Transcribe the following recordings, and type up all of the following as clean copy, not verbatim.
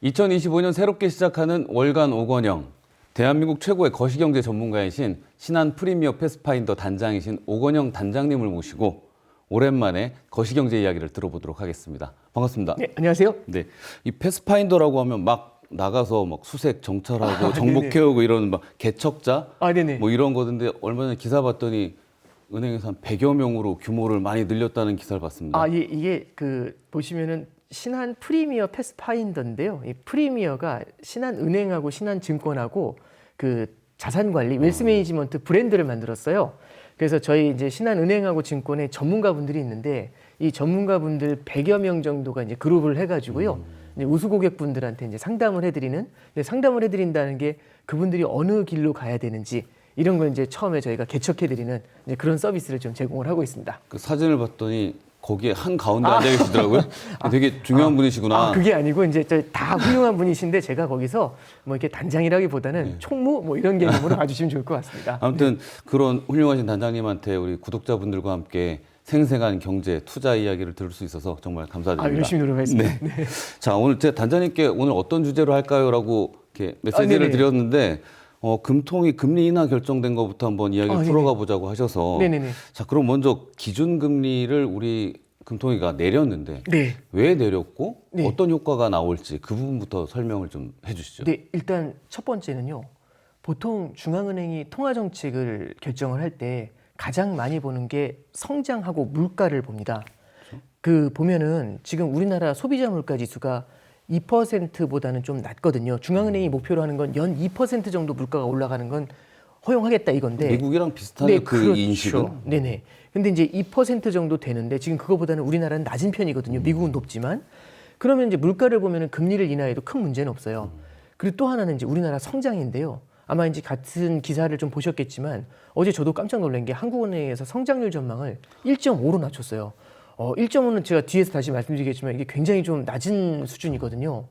2025년 새롭게 시작하는 월간 오건영, 대한민국 최고의 거시경제 전문가이신 신한 프리미어 패스파인더 단장이신 오건영 단장님을 모시고 오랜만에 거시경제 이야기를 들어보도록 하겠습니다. 반갑습니다. 네, 안녕하세요. 네, 이 패스파인더라고 하면 막 나가서 막 수색 정찰하고 정보 네네. 캐오고 이런 막 개척자 네네. 뭐 이런 거던데 얼마 전에 기사 봤더니 은행에서 한 100여 명으로 규모를 많이 늘렸다는 기사를 봤습니다. 이게 보시면은 신한 프리미어 패스파인더인데요. 이 프리미어가 신한은행하고 신한증권하고 그 자산관리, 웰스 매니지먼트 브랜드를 만들었어요. 그래서 저희 이제 신한은행하고 증권에 전문가분들이 있는데 이 전문가분들 100여 명 정도가 이제 그룹을 해가지고요. 이제 우수 고객분들한테 이제 상담을 해드린다는 게 그분들이 어느 길로 가야 되는지 이런 걸 이제 처음에 저희가 개척해드리는 이제 그런 서비스를 좀 제공을 하고 있습니다. 그 사진을 봤더니 거기에 한 가운데 앉아 계시더라고요. 되게 중요한 분이시구나. 그게 아니고 이제 다 훌륭한 분이신데 제가 거기서 뭐 이렇게 단장이라기보다는 총무 뭐 이런 개념으로 봐주시면 좋을 것 같습니다. 아무튼 그런 훌륭하신 단장님한테 우리 구독자분들과 함께 생생한 경제, 투자 이야기를 들을 수 있어서 정말 감사드립니다. 열심히 노력하겠습니다. 네. 자, 오늘 제가 단장님께 오늘 어떤 주제로 할까요?라고 이렇게 메시지를 네네. 드렸는데 금통위 금리 인하 결정된 것부터 한번 이야기를 네네. 풀어가 보자고 하셔서 네네네. 자, 그럼 먼저 기준금리를 우리 금통위가 내렸는데 네. 왜 내렸고 네. 어떤 효과가 나올지 그 부분부터 설명을 좀 해주시죠. 네, 일단 첫 번째는요. 보통 중앙은행이 통화 정책을 결정을 할 때 가장 많이 보는 게 성장하고 물가를 봅니다. 그 보면은 지금 우리나라 소비자 물가 지수가 2%보다는 좀 낮거든요. 중앙은행이 목표로 하는 건 연 2% 정도 물가가 올라가는 건 허용하겠다 이건데. 미국이랑 비슷하네요. 그 그렇죠. 인식은. 네네. 근데 이제 2% 정도 되는데 지금 그거보다는 우리나라는 낮은 편이거든요. 미국은 높지만. 그러면 이제 물가를 보면은 금리를 인하해도 큰 문제는 없어요. 그리고 또 하나는 이제 우리나라 성장인데요. 아마 이제 같은 기사를 좀 보셨겠지만 어제 저도 깜짝 놀란 게 한국은행에서 성장률 전망을 1.5로 낮췄어요. 1.5는 제가 뒤에서 다시 말씀드리겠지만 이게 굉장히 좀 낮은 수준이거든요.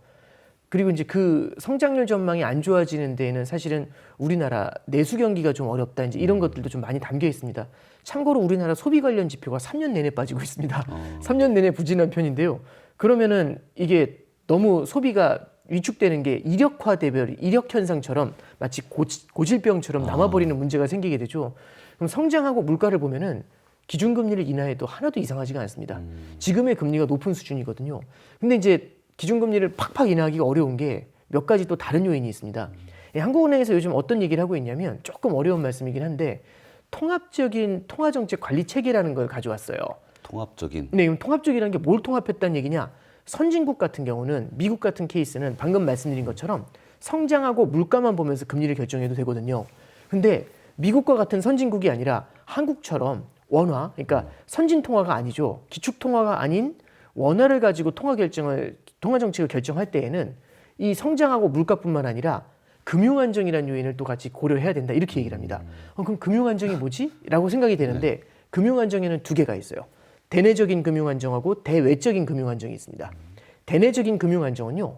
그리고 이제 그 성장률 전망이 안 좋아지는 데에는 사실은 우리나라 내수 경기가 좀 어렵다 이제 이런 것들도 좀 많이 담겨 있습니다. 참고로 우리나라 소비 관련 지표가 3년 내내 빠지고 있습니다. 3년 내내 부진한 편인데요. 그러면은 이게 너무 소비가 위축되는 게 이력화되별 이력 현상처럼 마치 고질병처럼 남아버리는 문제가 생기게 되죠. 그럼 성장하고 물가를 보면은 기준금리를 인하해도 하나도 이상하지가 않습니다. 지금의 금리가 높은 수준이거든요. 근데 이제 기준금리를 팍팍 인하하기가 어려운 게 몇 가지 또 다른 요인이 있습니다. 한국은행에서 요즘 어떤 얘기를 하고 있냐면 조금 어려운 말씀이긴 한데 통합적인 통화정책 관리 체계라는 걸 가져왔어요. 통합적인. 네, 그럼 통합적이라는 게 뭘 통합했다는 얘기냐? 선진국 같은 경우는 미국 같은 케이스는 방금 말씀드린 것처럼 성장하고 물가만 보면서 금리를 결정해도 되거든요. 근데 미국과 같은 선진국이 아니라 한국처럼 원화, 그러니까 선진 통화가 아니죠. 기축 통화가 아닌 원화를 가지고 통화 정책을 결정할 때에는 이 성장하고 물가뿐만 아니라 금융 안정이라는 요인을 또 같이 고려해야 된다. 이렇게 얘기를 합니다. 그럼 금융 안정이 뭐지? 라고 생각이 되는데 금융 안정에는 두 개가 있어요. 대내적인 금융 안정하고 대외적인 금융 안정이 있습니다. 대내적인 금융 안정은요.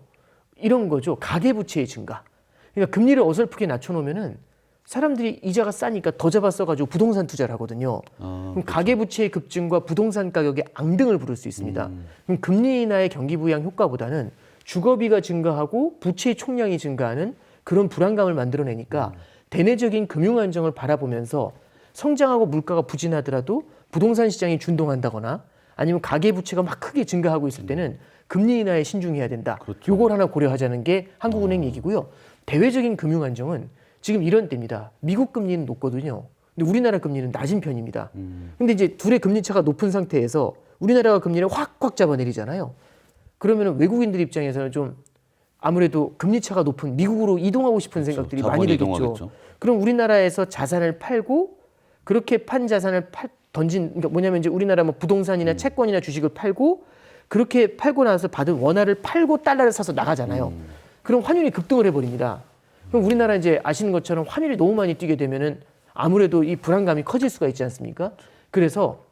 이런 거죠. 가계 부채의 증가. 그러니까 금리를 어설프게 낮춰 놓으면은 사람들이 이자가 싸니까 더 잡아 써가지고 부동산 투자를 하거든요. 그럼 그렇죠. 가계부채의 급증과 부동산 가격의 앙등을 부를 수 있습니다. 그럼 금리 인하의 경기부양 효과보다는 주거비가 증가하고 부채의 총량이 증가하는 그런 불안감을 만들어내니까 대내적인 금융 안정을 바라보면서 성장하고 물가가 부진하더라도 부동산 시장이 준동한다거나 아니면 가계부채가 막 크게 증가하고 있을 때는 금리 인하에 신중해야 된다. 그렇죠. 요걸 하나 고려하자는 게 한국은행 얘기고요. 대외적인 금융 안정은 지금 이런 때입니다. 미국 금리는 높거든요. 근데 우리나라 금리는 낮은 편입니다. 근데 이제 둘의 금리 차가 높은 상태에서 우리나라가 금리를 확 잡아내리잖아요. 그러면 외국인들 입장에서는 좀 아무래도 금리 차가 높은 미국으로 이동하고 싶은 그렇죠. 생각들이 자본이 많이 들겠죠. 이동하겠죠. 그럼 우리나라에서 자산을 팔고 그렇게 판 자산을 그러니까 뭐냐면 이제 우리나라 뭐 부동산이나 채권이나 주식을 팔고 그렇게 팔고 나서 받은 원화를 팔고 달러를 사서 나가잖아요. 그럼 환율이 급등을 해버립니다. 그럼 우리나라 이제 아시는 것처럼 환율이 너무 많이 뛰게 되면은 아무래도 이 불안감이 커질 수가 있지 않습니까? 그래서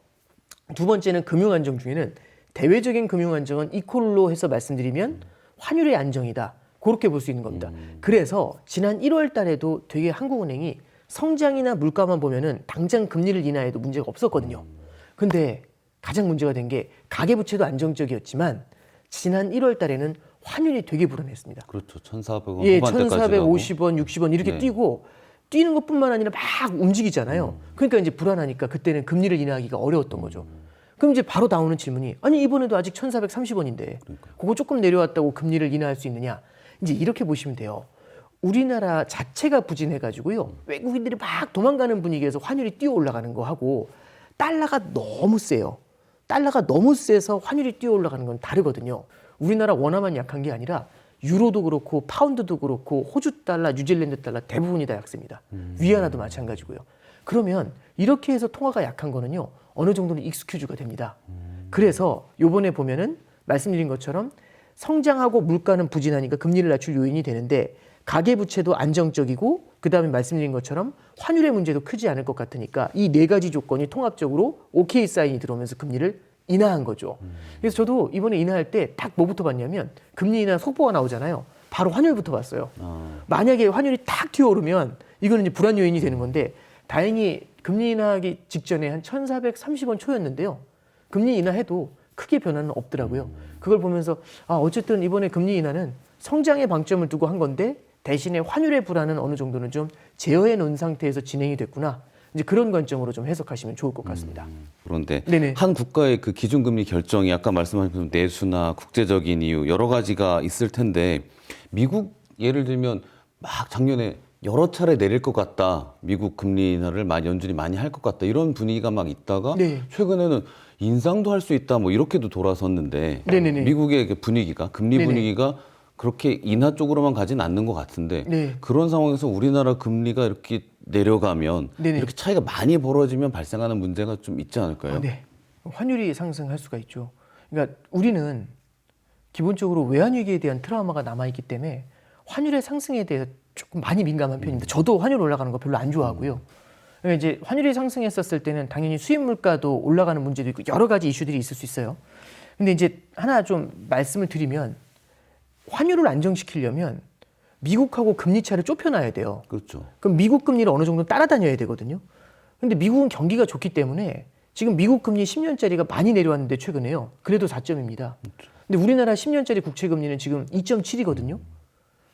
두 번째는 금융 안정 중에는 대외적인 금융 안정은 이퀄로 해서 말씀드리면 환율의 안정이다. 그렇게 볼 수 있는 겁니다. 그래서 지난 1월 달에도 되게 한국은행이 성장이나 물가만 보면은 당장 금리를 인하해도 문제가 없었거든요. 근데 가장 문제가 된 게 가계부채도 안정적이었지만 지난 1월 달에는 환율이 되게 불안했습니다. 그렇죠. 1,400원 예, 후반대까지 1,450원, 60원 이렇게 네. 뛰고 뛰는 것뿐만 아니라 막 움직이잖아요. 그러니까 이제 불안하니까 그때는 금리를 인하하기가 어려웠던 거죠. 그럼 이제 바로 나오는 질문이 아니 이번에도 아직 1,430원인데 그거 조금 내려왔다고 금리를 인하할 수 있느냐? 이제 이렇게 보시면 돼요. 우리나라 자체가 부진해가지고요. 외국인들이 막 도망가는 분위기에서 환율이 뛰어 올라가는 거 하고 달러가 너무 세요. 달러가 너무 세서 환율이 뛰어 올라가는 건 다르거든요. 우리나라 원화만 약한 게 아니라 유로도 그렇고 파운드도 그렇고 호주 달러, 뉴질랜드 달러 대부분이 다 약세입니다. 위안화도 마찬가지고요. 그러면 이렇게 해서 통화가 약한 거는요. 어느 정도는 익스큐즈가 됩니다. 그래서 요번에 보면은 말씀드린 것처럼 성장하고 물가는 부진하니까 금리를 낮출 요인이 되는데 가계부채도 안정적이고 그다음에 말씀드린 것처럼 환율의 문제도 크지 않을 것 같으니까 이 네 가지 조건이 통합적으로 오케이 사인이 들어오면서 금리를 인하한 거죠. 그래서 저도 이번에 인하할 때 딱 뭐부터 봤냐면 금리 인하 속보가 나오잖아요. 바로 환율부터 봤어요. 만약에 환율이 탁 튀어오르면 이거는 이제 불안 요인이 되는 건데 다행히 금리 인하하기 직전에 한 1,430원 초였는데요. 금리 인하해도 크게 변화는 없더라고요. 그걸 보면서 어쨌든 이번에 금리 인하는 성장에 방점을 두고 한 건데 대신에 환율의 불안은 어느 정도는 좀 제어해 놓은 상태에서 진행이 됐구나. 이제 그런 관점으로 좀 해석하시면 좋을 것 같습니다. 그런데 네네. 한 국가의 그 기준금리 결정이 아까 말씀하신 내수나 국제적인 이유 여러 가지가 있을 텐데 미국 예를 들면 막 작년에 여러 차례 내릴 것 같다. 미국 금리 인하를 연준이 많이 할 것 같다. 이런 분위기가 막 있다가 네. 최근에는 인상도 할 수 있다. 뭐 이렇게도 돌아섰는데 네네네. 미국의 그 분위기가 금리 네네. 분위기가 그렇게 인하 쪽으로만 가진 않는 것 같은데 네. 그런 상황에서 우리나라 금리가 이렇게 내려가면 네네. 이렇게 차이가 많이 벌어지면 발생하는 문제가 좀 있지 않을까요? 네. 환율이 상승할 수가 있죠. 그러니까 우리는 기본적으로 외환위기에 대한 트라우마가 남아있기 때문에 환율의 상승에 대해서 조금 많이 민감한 편입니다. 저도 환율 올라가는 거 별로 안 좋아하고요. 그러니까 이제 환율이 상승했었을 때는 당연히 수입 물가도 올라가는 문제도 있고 여러 가지 이슈들이 있을 수 있어요. 근데 이제 하나 좀 말씀을 드리면 환율을 안정시키려면 미국하고 금리 차를 좁혀놔야 돼요. 그렇죠. 그럼 미국 금리를 어느 정도 따라다녀야 되거든요. 근데 미국은 경기가 좋기 때문에 지금 미국 금리 10년짜리가 많이 내려왔는데 최근에요. 그래도 4점입니다. 근데 우리나라 10년짜리 국채 금리는 지금 2.7이거든요.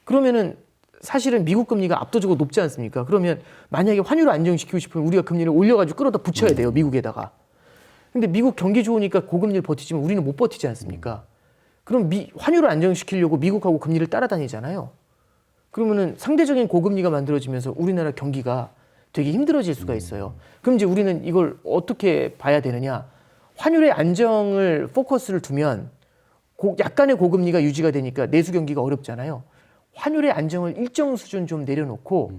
그러면은 사실은 미국 금리가 압도적으로 높지 않습니까? 그러면 만약에 환율을 안정시키고 싶으면 우리가 금리를 올려가지고 끌어다 붙여야 돼요. 미국에다가. 근데 미국 경기 좋으니까 고금리를 버티지만 우리는 못 버티지 않습니까? 그럼 환율을 안정시키려고 미국하고 금리를 따라다니잖아요. 그러면은 상대적인 고금리가 만들어지면서 우리나라 경기가 되게 힘들어질 수가 있어요. 그럼 이제 우리는 이걸 어떻게 봐야 되느냐? 환율의 안정을 포커스를 두면 약간의 고금리가 유지가 되니까 내수 경기가 어렵잖아요. 환율의 안정을 일정 수준 좀 내려놓고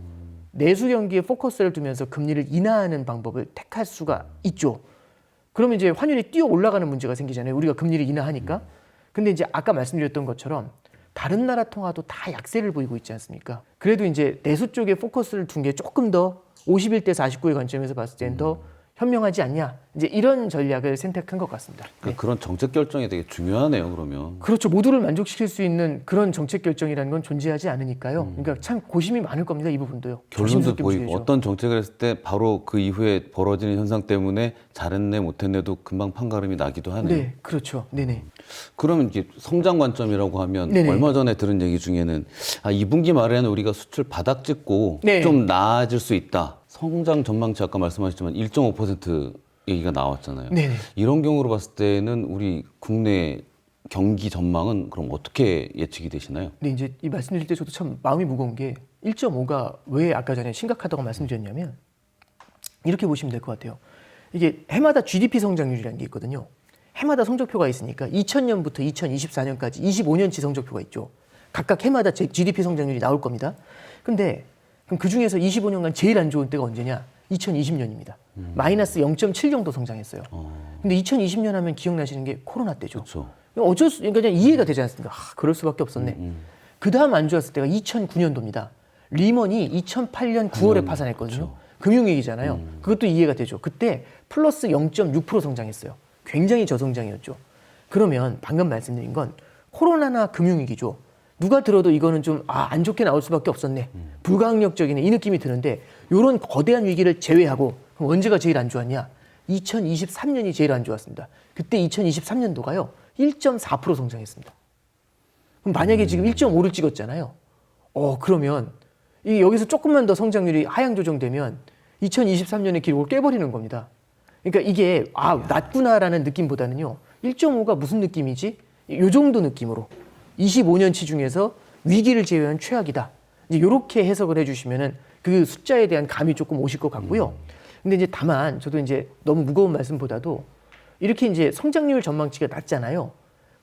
내수 경기에 포커스를 두면서 금리를 인하하는 방법을 택할 수가 있죠. 그러면 이제 환율이 뛰어 올라가는 문제가 생기잖아요. 우리가 금리를 인하하니까. 근데 이제 아까 말씀드렸던 것처럼 다른 나라 통화도 다 약세를 보이고 있지 않습니까? 그래도 이제 내수 쪽에 포커스를 둔 게 조금 더 51대 49의 관점에서 봤을 때는 더 현명하지 않냐? 이제 이런 전략을 선택한 것 같습니다. 네. 그런 정책 결정이 되게 중요하네요. 그러면. 그렇죠. 모두를 만족시킬 수 있는 그런 정책 결정이라는 건 존재하지 않으니까요. 그러니까 참 고심이 많을 겁니다. 이 부분도요. 결론도 조심스럽게 보이고 움직여야죠. 어떤 정책을 했을 때 바로 그 이후에 벌어지는 현상 때문에 잘했네 못했네도 금방 판가름이 나기도 하네요. 네, 그렇죠. 네네. 그러면 이게 성장 관점이라고 하면 네네. 얼마 전에 들은 얘기 중에는 2분기 말에는 우리가 수출 바닥 찍고 네. 좀 나아질 수 있다. 성장 전망치 아까 말씀하셨지만 1.5% 얘기가 나왔잖아요. 네네. 이런 경우로 봤을 때는 우리 국내 경기 전망은 그럼 어떻게 예측이 되시나요? 근데 이제 이 말씀드릴 때 저도 참 마음이 무거운 게 1.5가 왜 아까 전에 심각하다고 말씀드렸냐면 이렇게 보시면 될 것 같아요. 이게 해마다 GDP 성장률이라는 게 있거든요. 해마다 성적표가 있으니까 2000년부터 2024년까지 25년치 성적표가 있죠. 각각 해마다 GDP 성장률이 나올 겁니다. 근데 그럼 그 중에서 25년간 제일 안 좋은 때가 언제냐? 2020년입니다. 마이너스 0.7 정도 성장했어요. 근데 2020년 하면 기억나시는 게 코로나 때죠. 그렇죠. 그러니까 그냥 이해가 되지 않습니까? 그럴 수밖에 없었네. 그 다음 안 좋았을 때가 2009년도입니다. 리먼이 2008년 9월에 파산했거든요. 그렇죠. 금융위기잖아요. 그것도 이해가 되죠. 그때 플러스 0.6% 성장했어요. 굉장히 저성장이었죠. 그러면 방금 말씀드린 건 코로나나 금융위기죠. 누가 들어도 이거는 좀 안 좋게 나올 수밖에 없었네. 불가항력적이네. 이 느낌이 드는데 이런 거대한 위기를 제외하고 그럼 언제가 제일 안 좋았냐? 2023년이 제일 안 좋았습니다. 그때 2023년도가요. 1.4% 성장했습니다. 그럼 만약에 지금 1.5를 찍었잖아요. 그러면 이 여기서 조금만 더 성장률이 하향 조정되면 2023년의 기록을 깨버리는 겁니다. 그러니까 이게 낮구나라는 느낌보다는요. 1.5가 무슨 느낌이지? 요 정도 느낌으로 25년치 중에서 위기를 제외한 최악이다. 이제 이렇게 해석을 해주시면은 그 숫자에 대한 감이 조금 오실 것 같고요. 근데 이제 다만 저도 이제 너무 무거운 말씀보다도 이렇게 이제 성장률 전망치가 낮잖아요.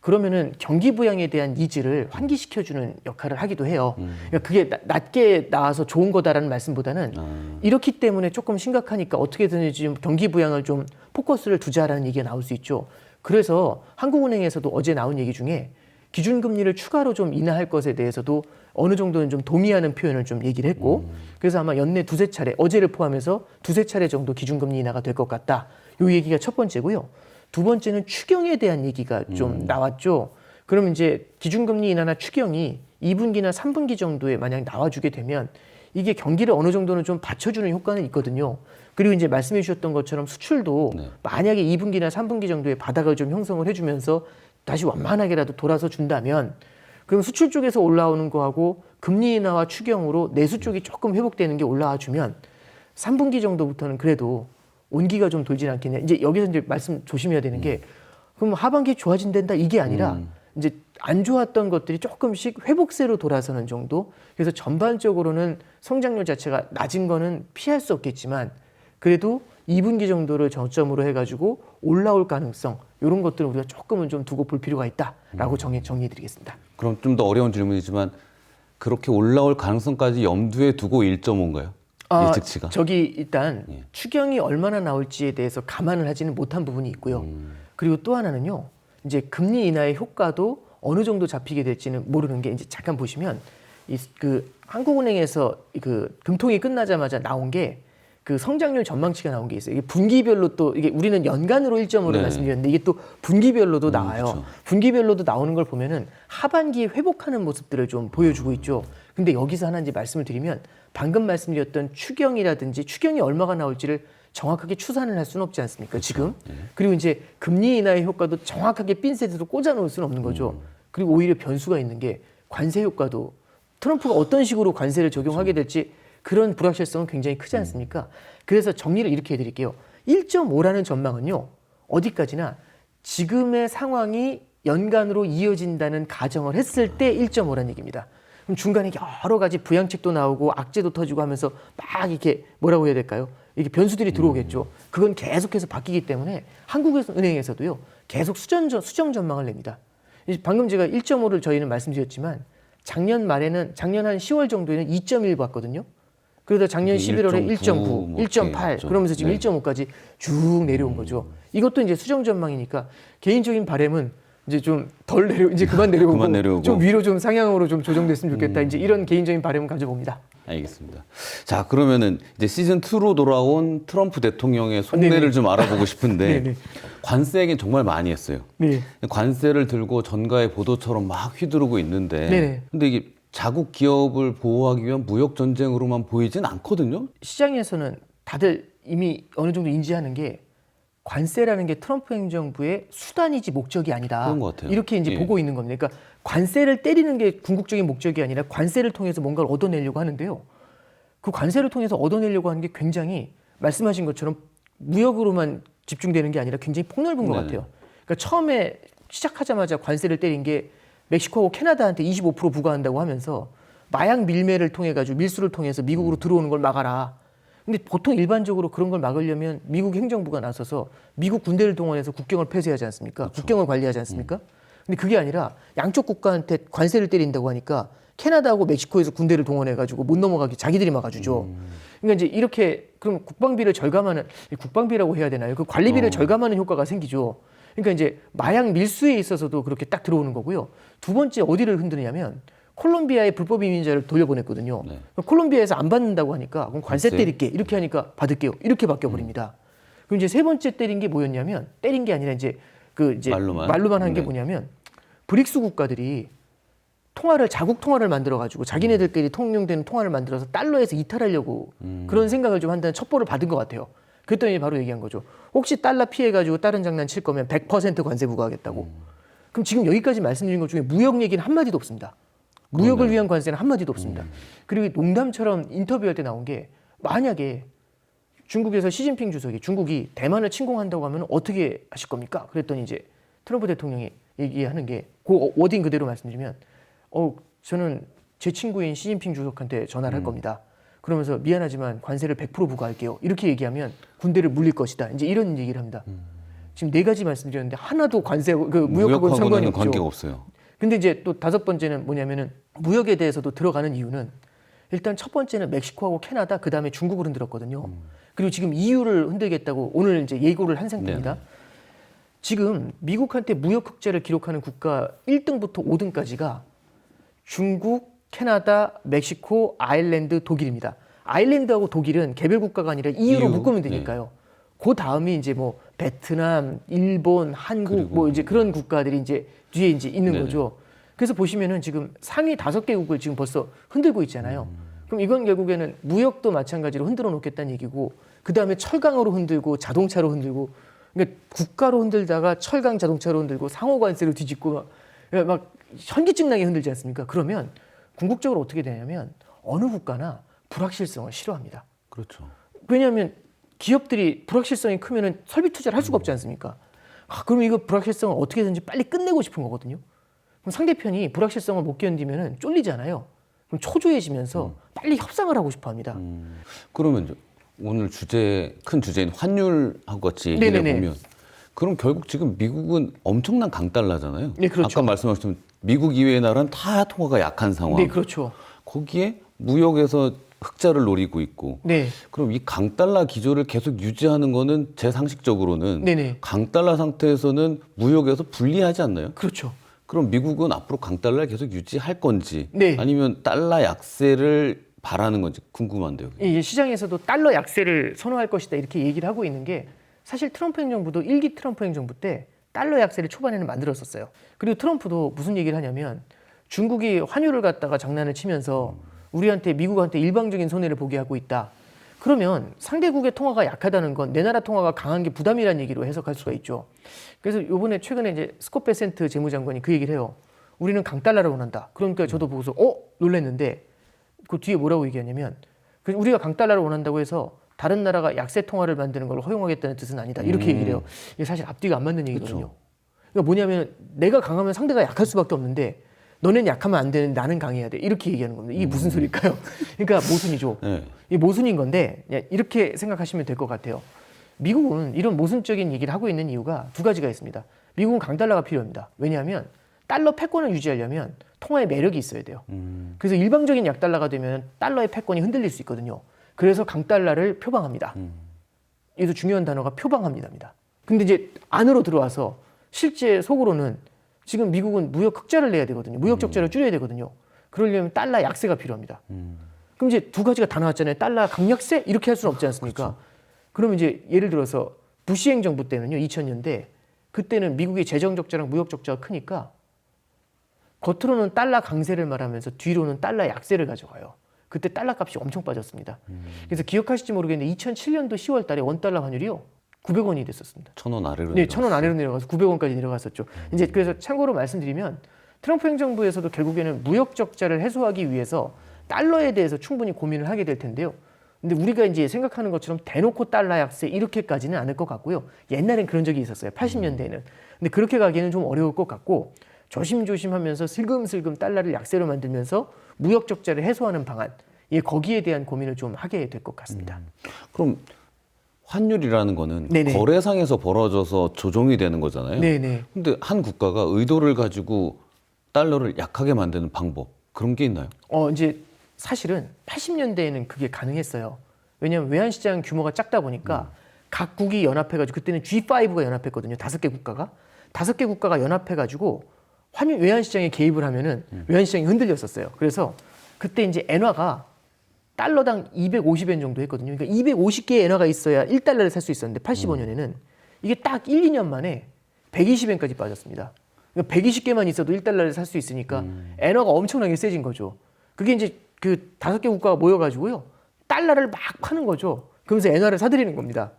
그러면은 경기 부양에 대한 니즈를 환기시켜주는 역할을 하기도 해요. 그러니까 그게 낮게 나와서 좋은 거다라는 말씀보다는 이렇기 때문에 조금 심각하니까 어떻게든지 좀 경기 부양을 좀 포커스를 두자라는 얘기가 나올 수 있죠. 그래서 한국은행에서도 어제 나온 얘기 중에 기준금리를 추가로 좀 인하할 것에 대해서도 어느 정도는 좀 동의하는 표현을 좀 얘기를 했고 그래서 아마 연내 두세 차례, 어제를 포함해서 두세 차례 정도 기준금리 인하가 될 것 같다. 요 얘기가 첫 번째고요. 두 번째는 추경에 대한 얘기가 좀 나왔죠. 그러면 이제 기준금리 인하나 추경이 2분기나 3분기 정도에 만약 나와주게 되면 이게 경기를 어느 정도는 좀 받쳐주는 효과는 있거든요. 그리고 이제 말씀해 주셨던 것처럼 수출도 만약에 2분기나 3분기 정도의 바닥을 좀 형성을 해주면서 다시 완만하게라도 돌아서 준다면 그럼 수출 쪽에서 올라오는 거하고 금리 인하와 추경으로 내수 쪽이 조금 회복되는 게 올라와 주면 3분기 정도부터는 그래도 온기가 좀 돌진 않겠냐. 이제 여기서 이제 말씀 조심해야 되는 게 그럼 하반기 좋아진다 이게 아니라 이제 안 좋았던 것들이 조금씩 회복세로 돌아서는 정도. 그래서 전반적으로는 성장률 자체가 낮은 거는 피할 수 없겠지만 그래도 2분기 정도를 저점으로 해가지고 올라올 가능성 이런 것들은 우리가 조금은 좀 두고 볼 필요가 있다라고 정리해드리겠습니다. 그럼 좀 더 어려운 질문이지만 그렇게 올라올 가능성까지 염두에 두고 1.5인가요? 예측치가? 저기 일단 추경이 얼마나 나올지에 대해서 감안을 하지는 못한 부분이 있고요. 그리고 또 하나는요. 이제 금리 인하의 효과도 어느 정도 잡히게 될지는 모르는 게 이제 잠깐 보시면 그 한국은행에서 그 금통이 끝나자마자 나온 게 그 성장률 전망치가 나온 게 있어요. 이게 분기별로 또 이게 우리는 연간으로 1.5를 말씀드렸는데 이게 또 분기별로도 나와요. 그렇죠. 분기별로도 나오는 걸 보면은 하반기에 회복하는 모습들을 좀 보여주고 있죠. 근데 여기서 하나 이제 말씀을 드리면 방금 말씀드렸던 추경이라든지 추경이 얼마가 나올지를 정확하게 추산을 할 수는 없지 않습니까? 그렇죠. 지금. 그리고 이제 금리 인하의 효과도 정확하게 핀셋으로 꽂아 놓을 수는 없는 거죠. 그리고 오히려 변수가 있는 게 관세 효과도 트럼프가 어떤 식으로 관세를 적용하게 될지 그런 불확실성은 굉장히 크지 않습니까? 그래서 정리를 이렇게 해드릴게요. 1.5라는 전망은요. 어디까지나 지금의 상황이 연간으로 이어진다는 가정을 했을 때 1.5라는 얘기입니다. 그럼 중간에 여러 가지 부양책도 나오고 악재도 터지고 하면서 막 이렇게 뭐라고 해야 될까요? 이게 변수들이 들어오겠죠. 그건 계속해서 바뀌기 때문에 한국은행에서도요. 계속 수정 전망을 냅니다. 방금 제가 1.5를 저희는 말씀드렸지만 작년 말에는 작년 한 10월 정도에는 2.1 봤거든요. 그러다 작년 11월에 1.9, 1.8 그러면서 지금 1.5까지 쭉 내려온 거죠. 이것도 이제 수정 전망이니까 개인적인 바람은 이제 좀 덜 이제 그만 내려오고 좀 위로 좀 상향으로 좀 조정됐으면 좋겠다. 이제 이런 개인적인 바람을 가져봅니다. 알겠습니다. 자, 그러면은 이제 시즌 2로 돌아온 트럼프 대통령의 속내를 좀 알아보고 싶은데 관세 얘기는 정말 많이 했어요. 관세를 들고 전가의 보도처럼 막 휘두르고 있는데 근데 이게 자국 기업을 보호하기 위한 무역 전쟁으로만 보이진 않거든요. 시장에서는 다들 이미 어느 정도 인지하는 게 관세라는 게 트럼프 행정부의 수단이지 목적이 아니다. 그런 것 같아요. 이렇게 이제 보고 있는 겁니다. 그러니까 관세를 때리는 게 궁극적인 목적이 아니라 관세를 통해서 뭔가를 얻어내려고 하는데요. 그 관세를 통해서 얻어내려고 하는 게 굉장히 말씀하신 것처럼 무역으로만 집중되는 게 아니라 굉장히 폭넓은 것 같아요. 그러니까 처음에 시작하자마자 관세를 때린 게 멕시코하고 캐나다한테 25% 부과한다고 하면서 마약 밀매를 통해 가지고 밀수를 통해서 미국으로 들어오는 걸 막아라. 근데 보통 일반적으로 그런 걸 막으려면 미국 행정부가 나서서 미국 군대를 동원해서 국경을 폐쇄하지 않습니까? 그렇죠. 국경을 관리하지 않습니까? 근데 그게 아니라 양쪽 국가한테 관세를 때린다고 하니까 캐나다하고 멕시코에서 군대를 동원해 가지고 못 넘어가게 자기들이 막아주죠. 그러니까 이제 이렇게 그럼 국방비를 절감하는 국방비라고 해야 되나요? 그 관리비를 절감하는 효과가 생기죠. 그러니까 이제 마약 밀수에 있어서도 그렇게 딱 들어오는 거고요. 두 번째 어디를 흔드냐면 콜롬비아에 불법 이민자를 돌려보냈거든요. 콜롬비아에서 안 받는다고 하니까 그럼 관세 때릴게 이렇게 하니까 받을게요. 이렇게 바뀌어 버립니다. 그럼 이제 세 번째 때린 게 뭐였냐면 때린 게 아니라 이제 그 이제 말로만 한 게 뭐냐면 브릭스 국가들이 통화를 자국 통화를 만들어 가지고 자기네들끼리 통용되는 통화를 만들어서 달러에서 이탈하려고 그런 생각을 좀 한다는 첩보를 받은 것 같아요. 그랬더니 바로 얘기한 거죠. 혹시 달러 피해 가지고 다른 장난 칠 거면 100% 관세 부과하겠다고. 그럼 지금 여기까지 말씀드린 것 중에 무역 얘기는 한마디도 없습니다. 무역을 위한 관세는 한마디도 없습니다. 그리고 농담처럼 인터뷰할 때 나온 게 만약에 중국에서 시진핑 주석이 중국이 대만을 침공한다고 하면 어떻게 하실 겁니까? 그랬더니 이제 트럼프 대통령이 얘기하는 게 그 워딩 그대로 말씀드리면 저는 제 친구인 시진핑 주석한테 전화를 할 겁니다. 그러면서 미안하지만 관세를 100% 부과할게요. 이렇게 얘기하면 군대를 물릴 것이다. 이제 이런 얘기를 합니다. 지금 네 가지 말씀드렸는데 하나도 관세 무역하고는 상관이 없죠. 관계가 없어요. 근데 이제 또 다섯 번째는 뭐냐면은 무역에 대해서도 들어가는 이유는 일단 첫 번째는 멕시코하고 캐나다 그다음에 중국을 흔들었거든요. 그리고 지금 EU를 흔들겠다고 오늘 이제 예고를 한 상태입니다. 네네. 지금 미국한테 무역 흑자를 기록하는 국가 1등부터 5등까지가 중국, 캐나다, 멕시코, 아일랜드, 독일입니다. 아일랜드하고 독일은 개별 국가가 아니라 EU로 묶으면 되니까요. 그 다음이 이제 뭐 베트남, 일본, 한국 뭐 이제 그런 국가들이 이제 뒤에 이제 있는 거죠. 그래서 보시면은 지금 상위 5개국을 지금 벌써 흔들고 있잖아요. 그럼 이건 결국에는 무역도 마찬가지로 흔들어 놓겠다는 얘기고, 그 다음에 철강으로 흔들고 자동차로 흔들고, 그러니까 국가로 흔들다가 철강 자동차로 흔들고 상호 관세로 뒤집고 막 현기증 나게 흔들지 않습니까? 그러면 궁극적으로 어떻게 되냐면 어느 국가나 불확실성을 싫어합니다. 그렇죠. 왜냐하면 기업들이 불확실성이 크면은 설비 투자를 할 수가 없지 않습니까? 그럼 이거 불확실성을 어떻게든지 빨리 끝내고 싶은 거거든요. 그럼 상대편이 불확실성을 못 견디면은 쫄리잖아요. 그럼 초조해지면서 빨리 협상을 하고 싶어 합니다. 그러면 오늘 큰 주제인 환율하고 같이 얘기를 네네네. 해보면 그럼 결국 지금 미국은 엄청난 강달러잖아요. 네, 그렇죠. 아까 말씀하셨지만 미국 이외의 나라는 다 통화가 약한 상황. 네, 그렇죠. 거기에 무역에서 흑자를 노리고 있고. 네. 그럼 이 강달러 기조를 계속 유지하는 거는 제 상식적으로는 네네. 강달러 상태에서는 무역에서 불리하지 않나요? 그렇죠. 그럼 미국은 앞으로 강달러를 계속 유지할 건지 네. 아니면 달러 약세를 바라는 건지 궁금한데요. 이 시장에서도 달러 약세를 선호할 것이다 이렇게 얘기를 하고 있는 게, 사실 트럼프 행정부도 1기 트럼프 행정부 때 달러 약세를 초반에는 만들었었어요. 그리고 트럼프도 무슨 얘기를 하냐면 중국이 환율을 갖다가 장난을 치면서 우리한테 미국한테 일방적인 손해를 보게 하고 있다. 그러면 상대국의 통화가 약하다는 건 내 나라 통화가 강한 게 부담이라는 얘기로 해석할 수가 있죠. 그래서 이번에 최근에 이제 스콧 베센트 재무장관이 그 얘기를 해요. 우리는 강달러를 원한다. 그러니까 저도 보고서 놀랬는데 그 뒤에 뭐라고 얘기하냐면 우리가 강달러를 원한다고 해서 다른 나라가 약세 통화를 만드는 걸 허용하겠다는 뜻은 아니다. 이렇게 얘기를 해요. 이게 사실 앞뒤가 안 맞는 얘기거든요. 그러니까 뭐냐면 내가 강하면 상대가 약할 수밖에 없는데 너는 약하면 안 되는 나는 강해야 돼. 이렇게 얘기하는 겁니다. 이게 무슨 소리일까요? 그러니까 모순이죠. 네. 이게 모순인 건데 이렇게 생각하시면 될 것 같아요. 미국은 이런 모순적인 얘기를 하고 있는 이유가 두 가지가 있습니다. 미국은 강달러가 필요합니다. 왜냐하면 달러 패권을 유지하려면 통화의 매력이 있어야 돼요. 그래서 일방적인 약달러가 되면 달러의 패권이 흔들릴 수 있거든요. 그래서 강달러를 표방합니다. 여기서 중요한 단어가 표방합니다입니다. 근데 이제 안으로 들어와서 실제 속으로는 지금 미국은 무역 흑자를 내야 되거든요. 무역 적자를 줄여야 되거든요. 그러려면 달러 약세가 필요합니다. 그럼 이제 두 가지가 다 나왔잖아요. 달러 강약세 이렇게 할 수는 없지 않습니까? 그렇죠. 그러면 이제 예를 들어서 부시 행정부 때는요, 2000년대 그때는 미국의 재정 적자랑 무역 적자가 크니까 겉으로는 달러 강세를 말하면서 뒤로는 달러 약세를 가져가요. 그때 달러 값이 엄청 빠졌습니다. 그래서 기억하실지 모르겠는데 2007년도 10월 달에 원달러 환율이요 900원이 됐었습니다. 1,000원 아래로 네, 1,000원 아래로 내려가서 900원까지 내려갔었죠. 이제 그래서 참고로 말씀드리면 트럼프 행정부에서도 결국에는 무역 적자를 해소하기 위해서 달러에 대해서 충분히 고민을 하게 될 텐데요. 근데 우리가 이제 생각하는 것처럼 대놓고 달러 약세 이렇게까지는 않을 것 같고요. 옛날엔 그런 적이 있었어요. 80년대에는. 근데 그렇게 가기에는 좀 어려울 것 같고 조심조심하면서 슬금슬금 달러를 약세로 만들면서 무역 적자를 해소하는 방안, 거기에 대한 고민을 좀 하게 될 것 같습니다. 그럼 환율이라는 거는 네네. 거래상에서 벌어져서 조정이 되는 거잖아요. 네네. 근데 한 국가가 의도를 가지고 달러를 약하게 만드는 방법 그런 게 있나요? 이제 사실은 80년대에는 그게 가능했어요. 왜냐하면 외환시장 규모가 작다 보니까 각국이 연합해가지고 그때는 G5가 연합했거든요. 5개 국가가. 5개 국가가 연합해가지고 환율 외환시장에 개입을 하면은 외환시장이 흔들렸었어요. 그래서 그때 이제 엔화가 달러당 250엔 정도 했거든요. 그러니까 250개의 엔화가 있어야 1달러를 살 수 있었는데 85년에는 이게 딱 1, 2년 만에 120엔까지 빠졌습니다. 그러니까 120개만 있어도 1달러를 살 수 있으니까 엔화가 엄청나게 세진 거죠. 그게 이제 그 5개 국가가 모여가지고요. 달러를 막 파는 거죠. 그러면서 엔화를 사들이는 겁니다.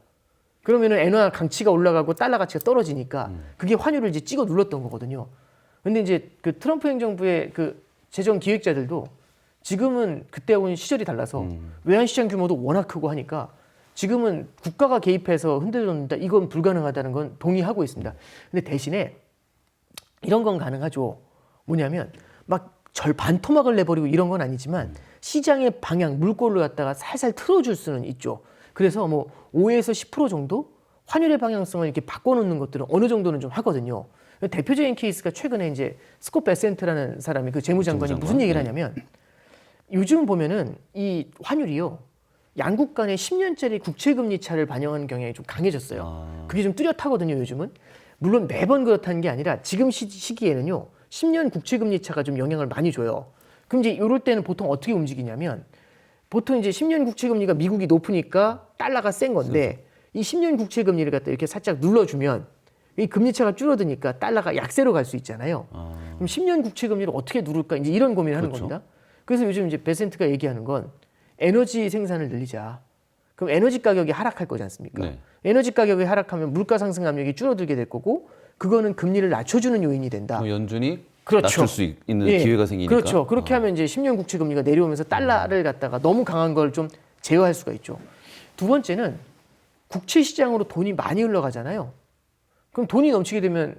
그러면은 엔화 강치가 올라가고 달러 가치가 떨어지니까 그게 환율을 이제 찍어 눌렀던 거거든요. 근데 이제 그 트럼프 행정부의 그 재정 기획자들도 지금은 그때하고는 시절이 달라서 외환시장 규모도 워낙 크고 하니까 지금은 국가가 개입해서 흔들어놓는다 이건 불가능하다는 건 동의하고 있습니다. 근데 대신에 이런 건 가능하죠. 뭐냐면 막 반토막을 내버리고 이런 건 아니지만 시장의 방향 물꼬를 갖다가 살살 틀어줄 수는 있죠. 그래서 뭐 5에서 10% 정도 환율의 방향성을 이렇게 바꿔놓는 것들은 어느 정도는 좀 하거든요. 대표적인 케이스가 최근에 이제 스콧 베센트라는 사람이 그 재무장관이 무슨 얘기를 하냐면 요즘 보면은 이 환율이요. 양국 간의 10년짜리 국채금리 차를 반영하는 경향이 좀 강해졌어요. 그게 좀 뚜렷하거든요, 요즘은. 물론 매번 그렇다는 게 아니라 지금 시기에는요. 10년 국채금리 차가 좀 영향을 많이 줘요. 그럼 이제 이럴 때는 보통 어떻게 움직이냐면 보통 이제 10년 국채금리가 미국이 높으니까 달러가 센 건데 이 10년 국채금리를 갖다 이렇게 살짝 눌러주면 이 금리차가 줄어드니까 달러가 약세로 갈 수 있잖아요. 그럼 10년 국채금리를 어떻게 누를까 이제 이런 고민을 하는 그렇죠. 겁니다. 그래서 요즘 이제 베센트가 얘기하는 건 에너지 생산을 늘리자. 그럼 에너지 가격이 하락할 거지 않습니까? 네. 에너지 가격이 하락하면 물가 상승 압력이 줄어들게 될 거고 그거는 금리를 낮춰주는 요인이 된다. 뭐 연준이 그렇죠. 낮출 수 있는 예, 기회가 생기니까. 그렇죠. 그렇게 하면 이제 10년 국채 금리가 내려오면서 달러를 갖다가 너무 강한 걸 좀 제어할 수가 있죠. 두 번째는 국채 시장으로 돈이 많이 흘러가잖아요. 그럼 돈이 넘치게 되면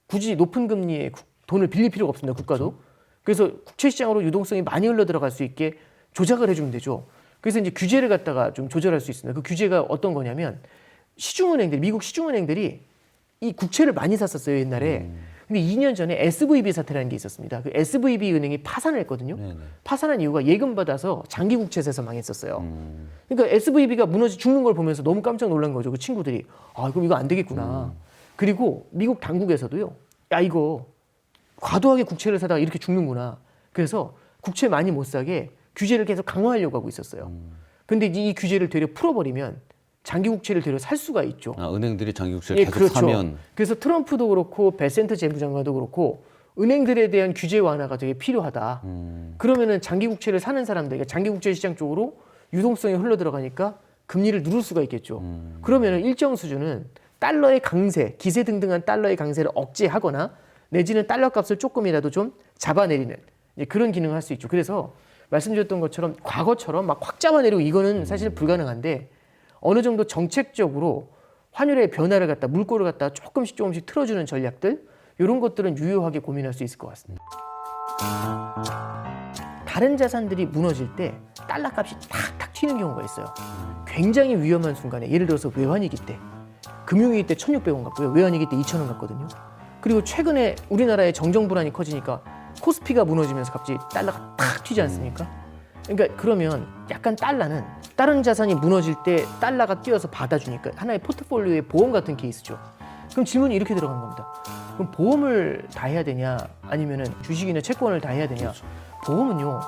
굳이 높은 금리에 돈을 빌릴 필요가 없습니다. 국가도. 그래서 국채 시장으로 유동성이 많이 흘러 들어갈 수 있게 조작을 해주면 되죠. 그래서 이제 규제를 갖다가 좀 조절할 수 있습니다. 그 규제가 어떤 거냐면 시중은행들, 미국 시중은행들이 이 국채를 많이 샀었어요 옛날에. 근데 2년 전에 SVB 사태라는 게 있었습니다. 그 SVB 은행이 파산을 했거든요. 네네. 파산한 이유가 예금 받아서 장기 국채에서 망했었어요. 그러니까 SVB가 무너져 죽는 걸 보면서 너무 깜짝 놀란 거죠. 그 친구들이 아 그럼 이거 안 되겠구나. 그리고 미국 당국에서도요. 야 이거 과도하게 국채를 사다가 이렇게 죽는구나. 그래서 국채 많이 못 사게 규제를 계속 강화하려고 하고 있었어요. 근데 이제 이 규제를 되려 풀어버리면 장기 국채를 되려 살 수가 있죠. 은행들이 장기 국채를 계속 그렇죠. 사면 그래서 트럼프도 그렇고 베센트 재무장관도 그렇고 은행들에 대한 규제 완화가 되게 필요하다. 그러면은 장기 국채를 사는 사람들, 그러니까 장기 국채 시장 쪽으로 유동성이 흘러 들어가니까 금리를 누를 수가 있겠죠. 그러면은 일정 수준은 달러의 강세, 기세등등한 달러의 강세를 억제하거나 내지는 달러 값을 조금이라도 좀 잡아내리는 이제 그런 기능을 할 수 있죠. 그래서 말씀드렸던 것처럼 과거처럼 막 확 잡아내리고 이거는 사실 불가능한데 어느 정도 정책적으로 환율의 변화를 갖다 물꼬를 갖다 조금씩 틀어주는 전략들 이런 것들은 유효하게 고민할 수 있을 것 같습니다. 다른 자산들이 무너질 때 달러 값이 탁탁 튀는 경우가 있어요. 굉장히 위험한 순간에 예를 들어서 외환위기 때 금융위기 때 1,600원 갔고요. 외환위기 때 2,000원 갔거든요. 그리고 최근에 우리나라의 정정불안이 커지니까 코스피가 무너지면서 갑자기 달러가 탁 튀지 않습니까? 그러니까 그러면 약간 달러는 다른 자산이 무너질 때 달러가 뛰어서 받아주니까 하나의 포트폴리오의 보험 같은 케이스죠. 그럼 질문이 이렇게 들어가는 겁니다. 그럼 보험을 다 해야 되냐 아니면은 주식이나 채권을 다 해야 되냐? 보험은요.